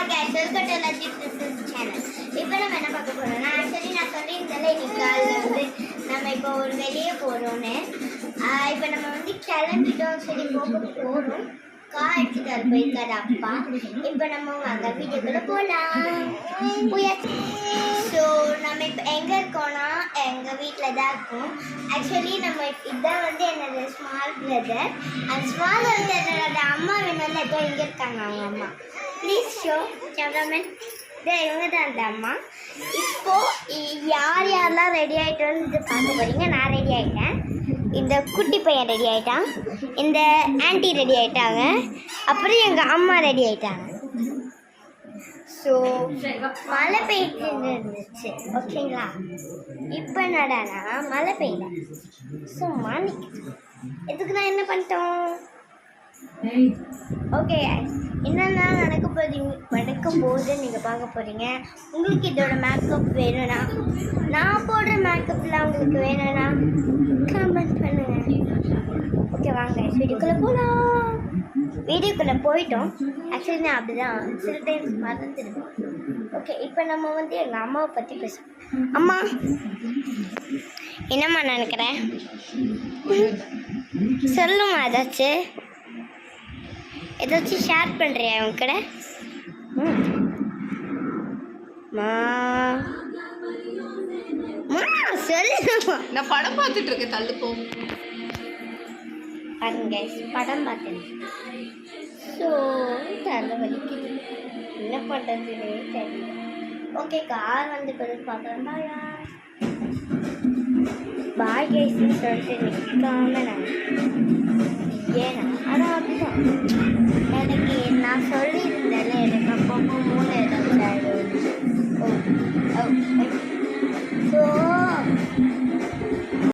Welcome to லஜித் channel. இப்போ நம்ம என்ன பார்க்க போறோம்னா, ஆக்சுவலி நான் சொல்லியிருந்தேன்ல இன்னைக்கு காலையில் வந்து நம்ம இப்போ ஒரு வெளியே போகிறோன்னு. இப்போ நம்ம வந்து கிளம்பிட்டோம், சரி போக போகிறோம். கார் எடுத்துகிட்டு போயிருக்காரு அப்பா. இப்போ நம்ம வாங்க வீட்டுக்குள்ளே போகலாம். ஸோ நம்ம இப்போ எங்கே இருக்கோம்னா எங்கள் வீட்டில் தான் இருக்கோம். ஆக்சுவலி நம்ம இதுதான் வந்து என்னோட ஸ்மால் பிரதர். அந்த ஸ்மால் பிரதர் என்னோட அம்மா வேணும்ல, ஏதோ இங்கே இருக்காங்க அவங்க அம்மா. Please show cameraman. இவங்க தான் அந்த அம்மா. இப்போது யார் யாரெல்லாம் ரெடி ஆகிட்டோன்னு பார்க்க போகிறீங்க. நான் ரெடி ஆகிட்டேன், இந்த குட்டி பையன் ரெடி ஆகிட்டான், இந்த ஆன்ட்டி ரெடி ஆகிட்டாங்க, அப்புறம் எங்கள் அம்மா ரெடி ஆகிட்டாங்க. ஸோ மழை பெய்ட்டு இருந்துச்சு, ஓகேங்களா. இப்போ என்னடானா மழை பெய்யல, ஸோ இதுக்கு நான் என்ன பண்ணிட்டோம். ஓகே, என்னென்ன நடக்கும் போது நீங்கள் பார்க்க போகிறீங்க. உங்களுக்கு இதோட மேக்கப் வேணும்னா, நான் போடுற மேக்கப்லாம் உங்களுக்கு வேணும்னா கமெண்ட் பண்ணுங்கள். ஓகே வாங்க வீடியோக்குள்ளே போகலாம். வீடியோக்குள்ளே போயிட்டோம். ஆக்சுவலி நான் அப்படி தான் சில டைம்ஸ் மறந்துடுவேன். ஓகே, இப்போ நம்ம வந்து எங்கள் அம்மாவை பற்றி பேசுவோம். அம்மா என்னம்மா நினைக்கிறேன், சொல்லுமா ஏதாச்சும் ஷேர் பண்ணுறியா அவங்க கூட? சொல்லுமா. நான் படம் பார்த்துட்டு இருக்கேன், தள்ளுப்போ பாருங்க படம் பார்த்தேன். ஸோ தலை வலிக்குது, என்ன பண்ணுறதுன்னு தெரியல. ஓகே, கார் வந்து பிறகு பார்க்கலாம். பாயா பாய் கைஸ்ன்னு சொல்லிட்டு நிற்காம நான் ஏன்னா ஆனால் அப்படிதான் எனக்கு நான் சொல்லியிருந்தேன்